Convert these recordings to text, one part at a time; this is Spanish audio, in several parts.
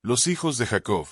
Los hijos de Jacob.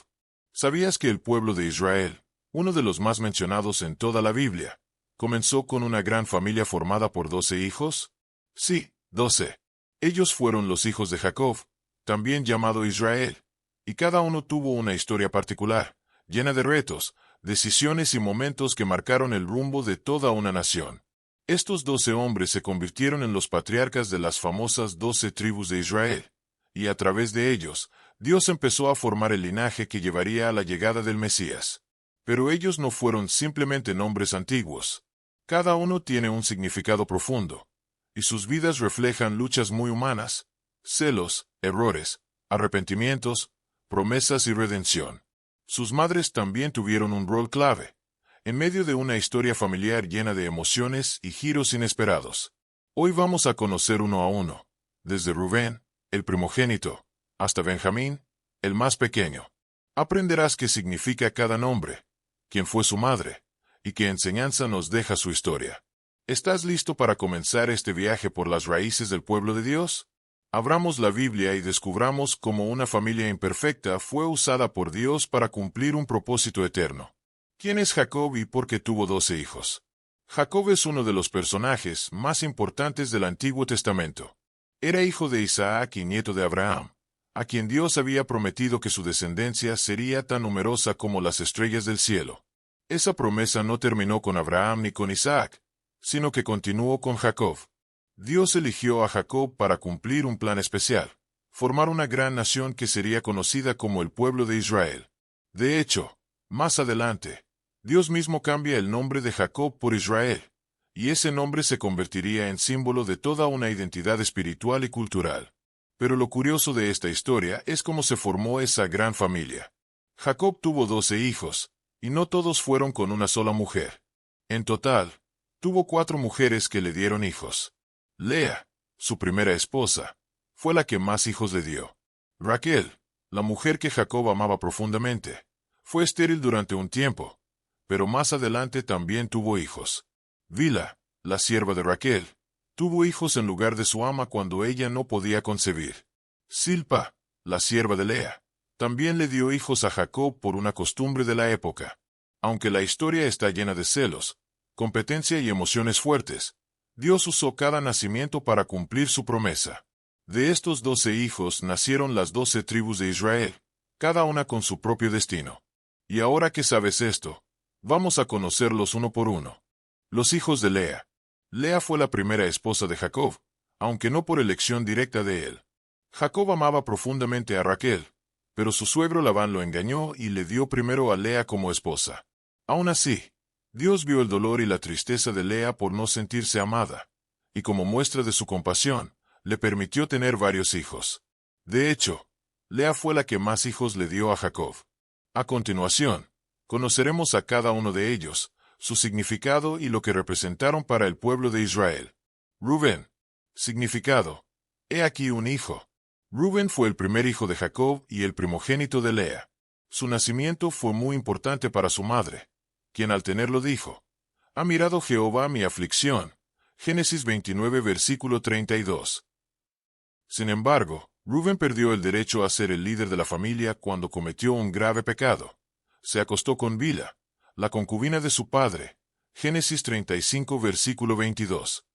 ¿Sabías que el pueblo de Israel, uno de los más mencionados en toda la Biblia, comenzó con una gran familia formada por 12 hijos? Sí, 12. Ellos fueron los hijos de Jacob, también llamado Israel, y cada uno tuvo una historia particular, llena de retos, decisiones y momentos que marcaron el rumbo de toda una nación. Estos 12 hombres se convirtieron en los patriarcas de las famosas 12 tribus de Israel, y a través de ellos, Dios empezó a formar el linaje que llevaría a la llegada del Mesías. Pero ellos no fueron simplemente nombres antiguos. Cada uno tiene un significado profundo, y sus vidas reflejan luchas muy humanas, celos, errores, arrepentimientos, promesas y redención. Sus madres también tuvieron un rol clave, en medio de una historia familiar llena de emociones y giros inesperados. Hoy vamos a conocer uno a uno, desde Rubén, el primogénito, hasta Benjamín, el más pequeño. Aprenderás qué significa cada nombre, quién fue su madre, y qué enseñanza nos deja su historia. ¿Estás listo para comenzar este viaje por las raíces del pueblo de Dios? Abramos la Biblia y descubramos cómo una familia imperfecta fue usada por Dios para cumplir un propósito eterno. ¿Quién es Jacob y por qué tuvo 12 hijos? Jacob es uno de los personajes más importantes del Antiguo Testamento. Era hijo de Isaac y nieto de Abraham, a quien Dios había prometido que su descendencia sería tan numerosa como las estrellas del cielo. Esa promesa no terminó con Abraham ni con Isaac, sino que continuó con Jacob. Dios eligió a Jacob para cumplir un plan especial, formar una gran nación que sería conocida como el pueblo de Israel. De hecho, más adelante, Dios mismo cambia el nombre de Jacob por Israel, y ese nombre se convertiría en símbolo de toda una identidad espiritual y cultural. Pero lo curioso de esta historia es cómo se formó esa gran familia. Jacob tuvo 12 hijos, y no todos fueron con una sola mujer. En total, tuvo 4 mujeres que le dieron hijos. Lea, su primera esposa, fue la que más hijos le dio. Raquel, la mujer que Jacob amaba profundamente, fue estéril durante un tiempo, pero más adelante también tuvo hijos. Bilha, la sierva de Raquel, tuvo hijos en lugar de su ama cuando ella no podía concebir. Silpa, la sierva de Lea, también le dio hijos a Jacob por una costumbre de la época. Aunque la historia está llena de celos, competencia y emociones fuertes, Dios usó cada nacimiento para cumplir su promesa. De estos 12 hijos nacieron las 12 tribus de Israel, cada una con su propio destino. Y ahora que sabes esto, vamos a conocerlos uno por uno. Los hijos de Lea. Lea fue la primera esposa de Jacob, aunque no por elección directa de él. Jacob amaba profundamente a Raquel, pero su suegro Labán lo engañó y le dio primero a Lea como esposa. Aún así, Dios vio el dolor y la tristeza de Lea por no sentirse amada, y como muestra de su compasión, le permitió tener varios hijos. De hecho, Lea fue la que más hijos le dio a Jacob. A continuación, conoceremos a cada uno de ellos, su significado y lo que representaron para el pueblo de Israel. Rubén. Significado. He aquí un hijo. Rubén fue el primer hijo de Jacob y el primogénito de Lea. Su nacimiento fue muy importante para su madre, quien al tenerlo dijo: «Ha mirado Jehová mi aflicción». Génesis 29 versículo 32. Sin embargo, Rubén perdió el derecho a ser el líder de la familia cuando cometió un grave pecado. Se acostó con Bilha, la concubina de su padre. Génesis 35 versículo 22.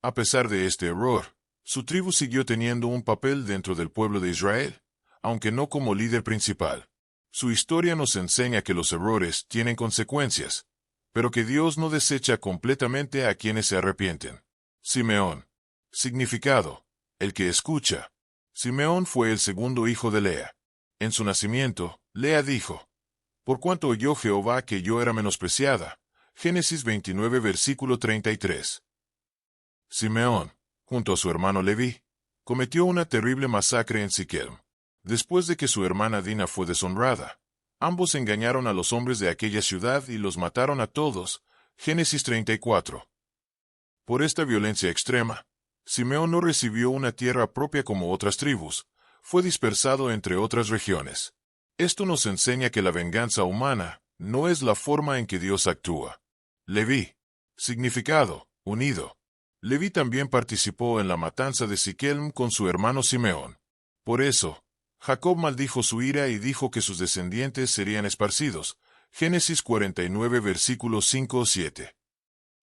A pesar de este error, su tribu siguió teniendo un papel dentro del pueblo de Israel, aunque no como líder principal. Su historia nos enseña que los errores tienen consecuencias, pero que Dios no desecha completamente a quienes se arrepienten. Simeón. Significado: el que escucha. Simeón fue el segundo hijo de Lea. En su nacimiento, Lea dijo: «Por cuanto oyó Jehová que yo era menospreciada». Génesis 29 versículo 33. Simeón, junto a su hermano Leví, cometió una terrible masacre en Siquem. Después de que su hermana Dina fue deshonrada, ambos engañaron a los hombres de aquella ciudad y los mataron a todos. Génesis 34. Por esta violencia extrema, Simeón no recibió una tierra propia como otras tribus, fue dispersado entre otras regiones. Esto nos enseña que la venganza humana no es la forma en que Dios actúa. Leví. Significado: unido. Leví también participó en la matanza de Siquem con su hermano Simeón. Por eso, Jacob maldijo su ira y dijo que sus descendientes serían esparcidos. Génesis 49 versículos 5 o 7.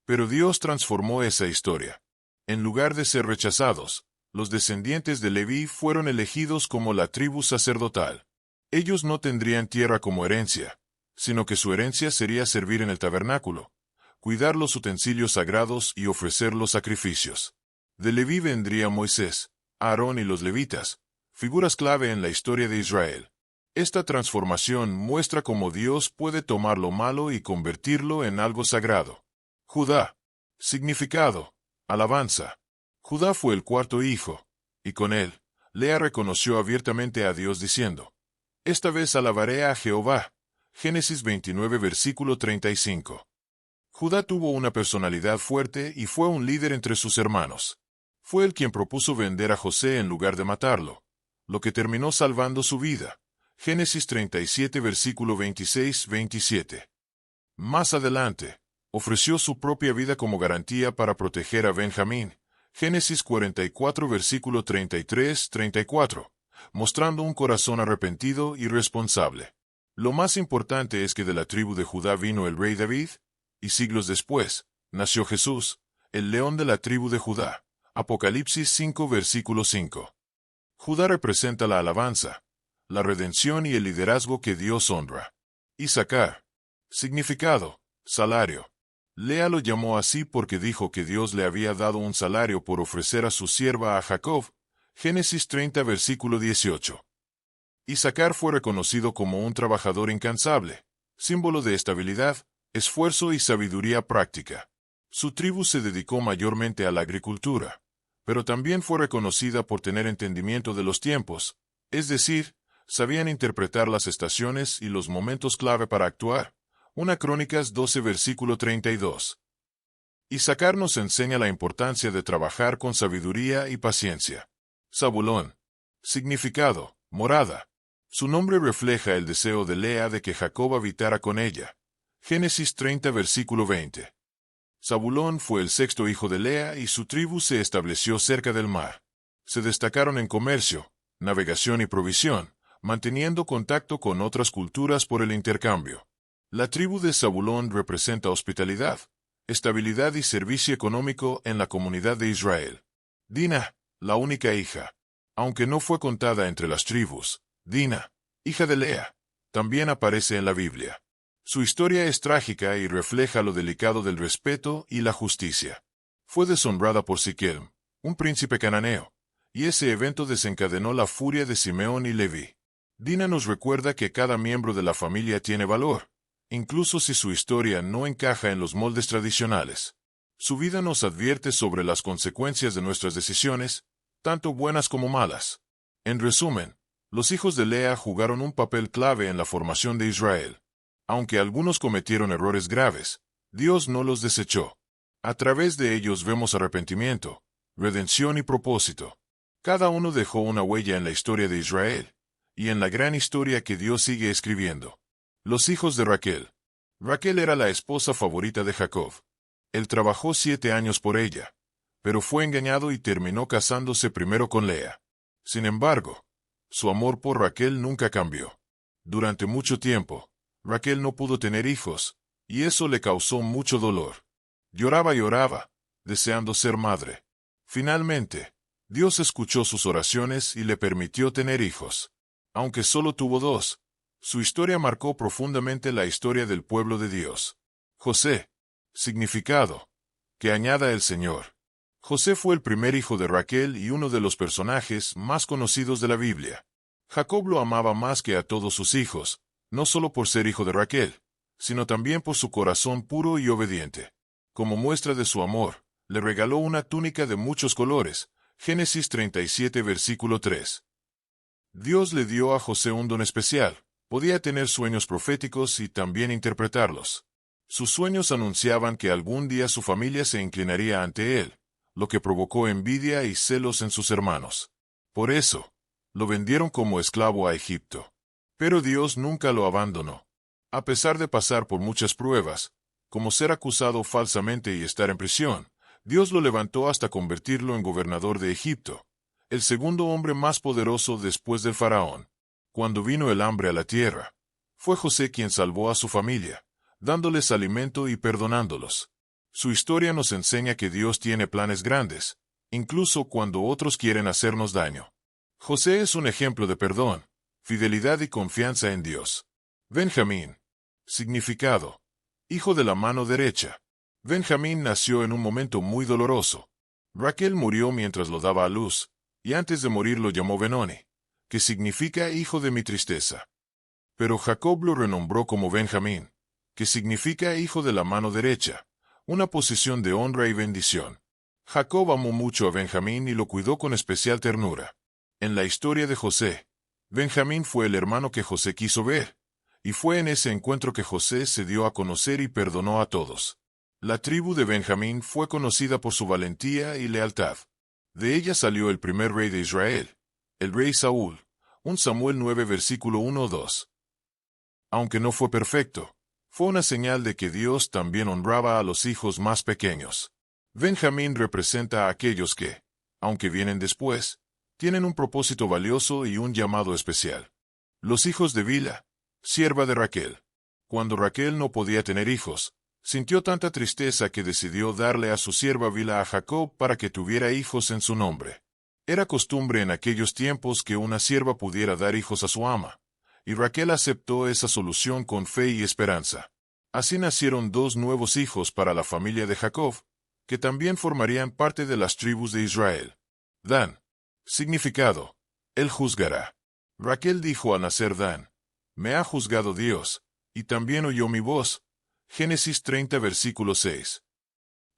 Pero Dios transformó esa historia. En lugar de ser rechazados, los descendientes de Leví fueron elegidos como la tribu sacerdotal. Ellos no tendrían tierra como herencia, sino que su herencia sería servir en el tabernáculo, cuidar los utensilios sagrados y ofrecer los sacrificios. De Leví vendría Moisés, Aarón y los levitas, figuras clave en la historia de Israel. Esta transformación muestra cómo Dios puede tomar lo malo y convertirlo en algo sagrado. Judá. Significado: alabanza. Judá fue el cuarto hijo, y con él, Lea reconoció abiertamente a Dios diciendo: Esta vez alabaré a Jehová. Génesis 29 versículo 35. Judá tuvo una personalidad fuerte y fue un líder entre sus hermanos. Fue él quien propuso vender a José en lugar de matarlo, lo que terminó salvando su vida. Génesis 37 versículo 26-27. Más adelante, ofreció su propia vida como garantía para proteger a Benjamín. Génesis 44 versículo 33-34, mostrando un corazón arrepentido y responsable. Lo más importante es que de la tribu de Judá vino el rey David, y siglos después, nació Jesús, el león de la tribu de Judá. Apocalipsis 5 versículo 5. Judá representa la alabanza, la redención y el liderazgo que Dios honra. Isacar. Significado: salario. Lea lo llamó así porque dijo que Dios le había dado un salario por ofrecer a su sierva a Jacob. Génesis 30 versículo 18. Isacar fue reconocido como un trabajador incansable, símbolo de estabilidad, esfuerzo y sabiduría práctica. Su tribu se dedicó mayormente a la agricultura, pero también fue reconocida por tener entendimiento de los tiempos, es decir, sabían interpretar las estaciones y los momentos clave para actuar. 1 Crónicas 12 versículo 32. Isacar nos enseña la importancia de trabajar con sabiduría y paciencia. Zabulón. Significado: morada. Su nombre refleja el deseo de Lea de que Jacob habitara con ella. Génesis 30 versículo 20. Zabulón fue el sexto hijo de Lea y su tribu se estableció cerca del mar. Se destacaron en comercio, navegación y provisión, manteniendo contacto con otras culturas por el intercambio. La tribu de Zabulón representa hospitalidad, estabilidad y servicio económico en la comunidad de Israel. Dina, la única hija. Aunque no fue contada entre las tribus, Dina, hija de Lea, también aparece en la Biblia. Su historia es trágica y refleja lo delicado del respeto y la justicia. Fue deshonrada por Siquem, un príncipe cananeo, y ese evento desencadenó la furia de Simeón y Leví. Dina nos recuerda que cada miembro de la familia tiene valor, incluso si su historia no encaja en los moldes tradicionales. Su vida nos advierte sobre las consecuencias de nuestras decisiones, tanto buenas como malas. En resumen, los hijos de Lea jugaron un papel clave en la formación de Israel. Aunque algunos cometieron errores graves, Dios no los desechó. A través de ellos vemos arrepentimiento, redención y propósito. Cada uno dejó una huella en la historia de Israel, y en la gran historia que Dios sigue escribiendo. Los hijos de Raquel. Raquel era la esposa favorita de Jacob. Él trabajó 7 años por ella, pero fue engañado y terminó casándose primero con Lea. Sin embargo, su amor por Raquel nunca cambió. Durante mucho tiempo, Raquel no pudo tener hijos, y eso le causó mucho dolor. Lloraba y lloraba, deseando ser madre. Finalmente, Dios escuchó sus oraciones y le permitió tener hijos. Aunque solo tuvo 2, su historia marcó profundamente la historia del pueblo de Dios. José. Significado: que añada el Señor. José fue el primer hijo de Raquel y uno de los personajes más conocidos de la Biblia. Jacob lo amaba más que a todos sus hijos, no solo por ser hijo de Raquel, sino también por su corazón puro y obediente. Como muestra de su amor, le regaló una túnica de muchos colores. Génesis 37 versículo 3. Dios le dio a José un don especial. Podía tener sueños proféticos y también interpretarlos. Sus sueños anunciaban que algún día su familia se inclinaría ante él, lo que provocó envidia y celos en sus hermanos. Por eso, lo vendieron como esclavo a Egipto. Pero Dios nunca lo abandonó. A pesar de pasar por muchas pruebas, como ser acusado falsamente y estar en prisión, Dios lo levantó hasta convertirlo en gobernador de Egipto. el segundo hombre más poderoso después del faraón. Cuando vino el hambre a la tierra, fue José quien salvó a su familia, dándoles alimento y perdonándolos. Su historia nos enseña que Dios tiene planes grandes, incluso cuando otros quieren hacernos daño. José es un ejemplo de perdón, fidelidad y confianza en Dios. Benjamín. Significado: hijo de la mano derecha. Benjamín nació en un momento muy doloroso. Raquel murió mientras lo daba a luz, y antes de morir lo llamó Benoni, que significa hijo de mi tristeza. Pero Jacob lo renombró como Benjamín, que significa hijo de la mano derecha, una posición de honra y bendición. Jacob amó mucho a Benjamín y lo cuidó con especial ternura. En la historia de José, Benjamín fue el hermano que José quiso ver, y fue en ese encuentro que José se dio a conocer y perdonó a todos. La tribu de Benjamín fue conocida por su valentía y lealtad. De ella salió el primer rey de Israel, el rey Saúl, 1 Samuel 9 versículo 1-2. Aunque no fue perfecto, fue una señal de que Dios también honraba a los hijos más pequeños. Benjamín representa a aquellos que, aunque vienen después, tienen un propósito valioso y un llamado especial. Los hijos de Bilha, sierva de Raquel. Cuando Raquel no podía tener hijos, sintió tanta tristeza que decidió darle a su sierva Bilha a Jacob para que tuviera hijos en su nombre. Era costumbre en aquellos tiempos que una sierva pudiera dar hijos a su ama, y Raquel aceptó esa solución con fe y esperanza. Así nacieron dos nuevos hijos para la familia de Jacob, que también formarían parte de las tribus de Israel. Dan. Significado: él juzgará. Raquel dijo al nacer Dan: me ha juzgado Dios, y también oyó mi voz. Génesis 30 versículo 6.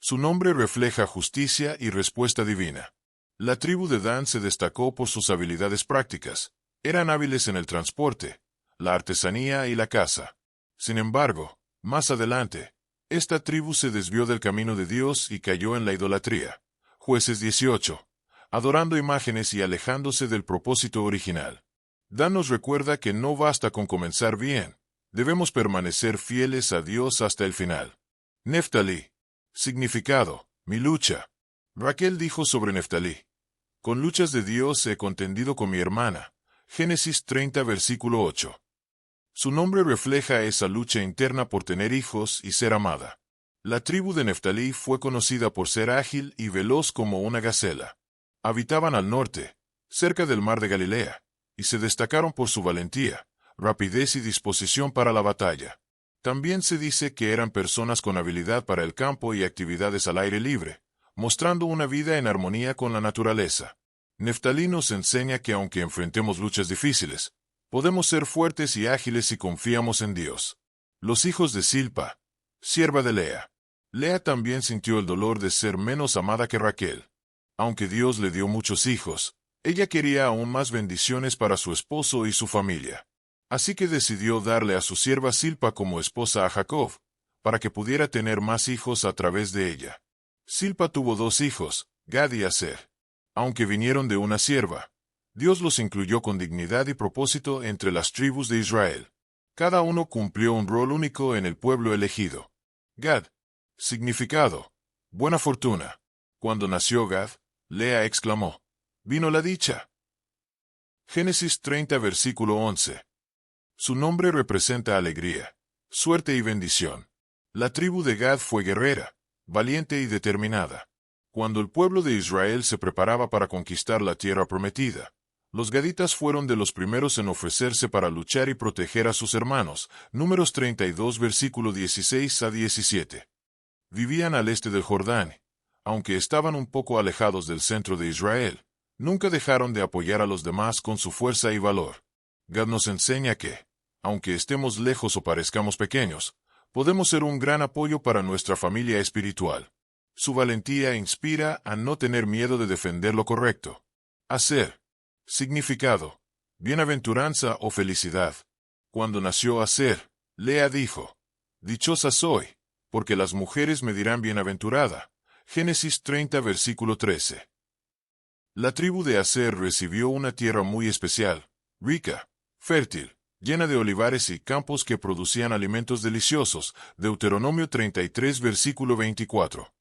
Su nombre refleja justicia y respuesta divina. La tribu de Dan se destacó por sus habilidades prácticas. Eran hábiles en el transporte, la artesanía y la caza. Sin embargo, más adelante, esta tribu se desvió del camino de Dios y cayó en la idolatría. Jueces 18. Adorando imágenes y alejándose del propósito original. Dan nos recuerda que no basta con comenzar bien, debemos permanecer fieles a Dios hasta el final. Neftalí. Significado: mi lucha. Raquel dijo sobre Neftalí: con luchas de Dios he contendido con mi hermana. Génesis 30 versículo 8. Su nombre refleja esa lucha interna por tener hijos y ser amada. La tribu de Neftalí fue conocida por ser ágil y veloz como una gacela. Habitaban al norte, cerca del mar de Galilea, y se destacaron por su valentía, rapidez y disposición para la batalla. También se dice que eran personas con habilidad para el campo y actividades al aire libre, mostrando una vida en armonía con la naturaleza. Neftalí nos enseña que aunque enfrentemos luchas difíciles, podemos ser fuertes y ágiles si confiamos en Dios. Los hijos de Silpa, sierva de Lea. Lea también sintió el dolor de ser menos amada que Raquel. Aunque Dios le dio muchos hijos, ella quería aún más bendiciones para su esposo y su familia. Así que decidió darle a su sierva Silpa como esposa a Jacob, para que pudiera tener más hijos a través de ella. Silpa tuvo dos hijos, Gad y Aser. Aunque vinieron de una sierva, Dios los incluyó con dignidad y propósito entre las tribus de Israel. Cada uno cumplió un rol único en el pueblo elegido. Gad. Significado: buena fortuna. Cuando nació Gad, Lea exclamó: vino la dicha. Génesis 30 versículo 11. Su nombre representa alegría, suerte y bendición. La tribu de Gad fue guerrera, valiente y determinada. Cuando el pueblo de Israel se preparaba para conquistar la tierra prometida, los gaditas fueron de los primeros en ofrecerse para luchar y proteger a sus hermanos. Números 32 versículo 16 a 17. Vivían al este del Jordán. Aunque estaban un poco alejados del centro de Israel, nunca dejaron de apoyar a los demás con su fuerza y valor. Gad nos enseña que, aunque estemos lejos o parezcamos pequeños, podemos ser un gran apoyo para nuestra familia espiritual. Su valentía inspira a no tener miedo de defender lo correcto. Aser. Significado: bienaventuranza o felicidad. Cuando nació Aser, Lea dijo: dichosa soy, porque las mujeres me dirán bienaventurada. Génesis 30 versículo 13. La tribu de Aser recibió una tierra muy especial, rica, fértil, llena de olivares y campos que producían alimentos deliciosos. Deuteronomio 33 versículo 24.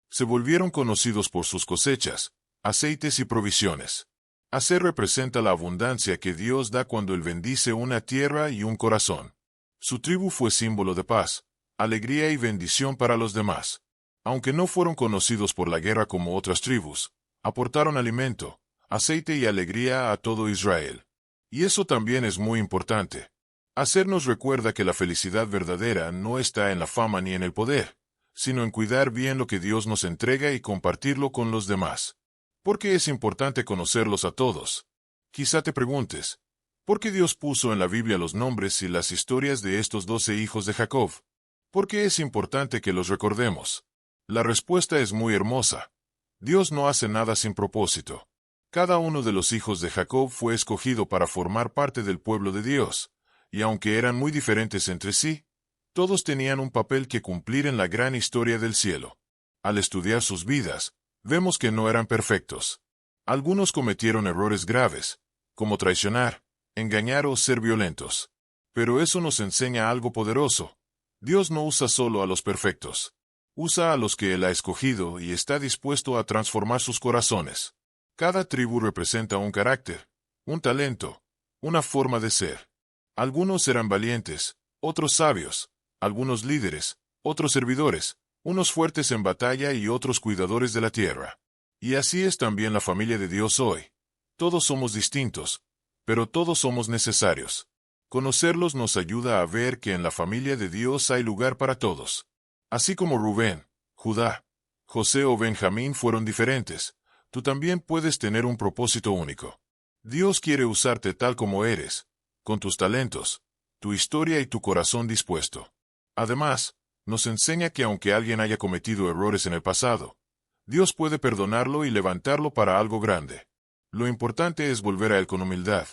Se volvieron conocidos por sus cosechas, aceites y provisiones. Aser representa la abundancia que Dios da cuando Él bendice una tierra y un corazón. Su tribu fue símbolo de paz, alegría y bendición para los demás. Aunque no fueron conocidos por la guerra como otras tribus, aportaron alimento, aceite y alegría a todo Israel. Y eso también es muy importante. Aser nos recuerda que la felicidad verdadera no está en la fama ni en el poder, sino en cuidar bien lo que Dios nos entrega y compartirlo con los demás. ¿Por qué es importante conocerlos a todos? Quizá te preguntes, ¿por qué Dios puso en la Biblia los nombres y las historias de estos 12 hijos de Jacob? ¿Por qué es importante que los recordemos? La respuesta es muy hermosa. Dios no hace nada sin propósito. Cada uno de los hijos de Jacob fue escogido para formar parte del pueblo de Dios, y aunque eran muy diferentes entre sí, todos tenían un papel que cumplir en la gran historia del cielo. Al estudiar sus vidas, vemos que no eran perfectos. Algunos cometieron errores graves, como traicionar, engañar o ser violentos. Pero eso nos enseña algo poderoso. Dios no usa solo a los perfectos. Usa a los que Él ha escogido y está dispuesto a transformar sus corazones. Cada tribu representa un carácter, un talento, una forma de ser. Algunos eran valientes, otros sabios, algunos líderes, otros servidores, unos fuertes en batalla y otros cuidadores de la tierra. Y así es también la familia de Dios hoy. Todos somos distintos, pero todos somos necesarios. Conocerlos nos ayuda a ver que en la familia de Dios hay lugar para todos. Así como Rubén, Judá, José o Benjamín fueron diferentes, tú también puedes tener un propósito único. Dios quiere usarte tal como eres, con tus talentos, tu historia y tu corazón dispuesto. Además, nos enseña que aunque alguien haya cometido errores en el pasado, Dios puede perdonarlo y levantarlo para algo grande. Lo importante es volver a Él con humildad.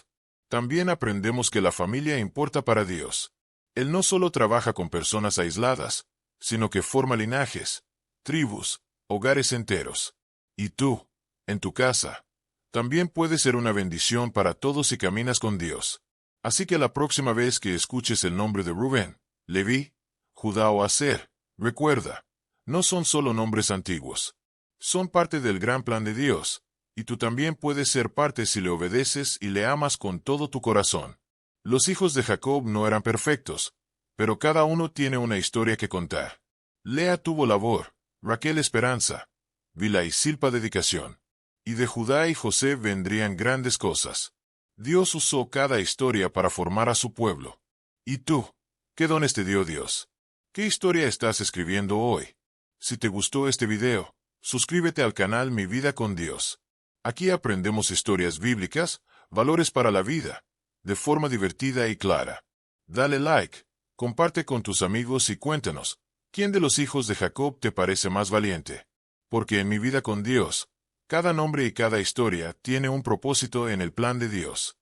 También aprendemos que la familia importa para Dios. Él no solo trabaja con personas aisladas, sino que forma linajes, tribus, hogares enteros. Y tú, en tu casa, también puedes ser una bendición para todos si caminas con Dios. Así que la próxima vez que escuches el nombre de Rubén, Leví, Judá o Aser, recuerda, no son solo nombres antiguos. Son parte del gran plan de Dios, y tú también puedes ser parte si le obedeces y le amas con todo tu corazón. Los hijos de Jacob no eran perfectos, pero cada uno tiene una historia que contar. Lea tuvo labor, Raquel esperanza, Bilha y Silpa dedicación. Y de Judá y José vendrían grandes cosas. Dios usó cada historia para formar a su pueblo. ¿Y tú? ¿Qué dones te dio Dios? ¿Qué historia estás escribiendo hoy? Si te gustó este video, suscríbete al canal Mi Vida con Dios. Aquí aprendemos historias bíblicas, valores para la vida, de forma divertida y clara. Dale like, comparte con tus amigos y cuéntanos, ¿quién de los hijos de Jacob te parece más valiente? Porque en Mi Vida con Dios, cada nombre y cada historia tiene un propósito en el plan de Dios.